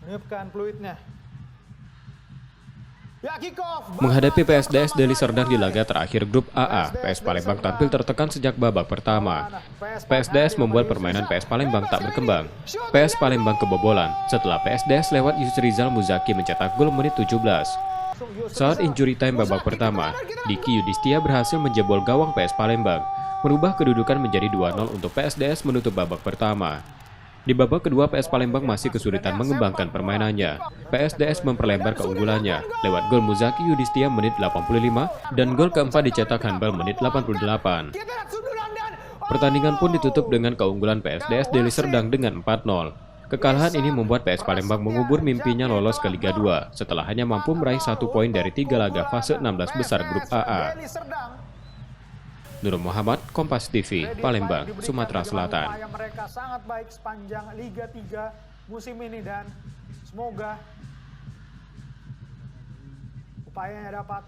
Meniupkan peluitnya. Ya, kick off. Menghadapi PSDS Deli Serdang di laga terakhir grup AA, PS Palembang tampil tertekan sejak babak pertama. PSDS membuat permainan PS Palembang tak berkembang. PS Palembang kebobolan setelah PSDS lewat Yusrizal Muzaki mencetak gol menit 17. Saat injury time babak pertama, Diki Yudhistia berhasil menjebol gawang PS Palembang, merubah kedudukan menjadi 2-0 untuk PSDS menutup babak pertama. Di babak kedua, PS Palembang masih kesulitan mengembangkan permainannya. PSDS memperlebar keunggulannya lewat gol Muzaki Yudhistia menit 85 dan gol keempat dicetak Hanbal menit 88. Pertandingan pun ditutup dengan keunggulan PSDS Deli Serdang dengan 4-0. Kekalahan ini membuat PS Palembang mengubur mimpinya lolos ke Liga 2 setelah hanya mampu meraih 1 poin dari 3 laga fase 16 besar grup AA. Nurul Muhammad, Kompas TV, Palembang, Sumatera Selatan. Mereka sangat baik sepanjang Liga 3 musim ini dan semoga upayanya dapat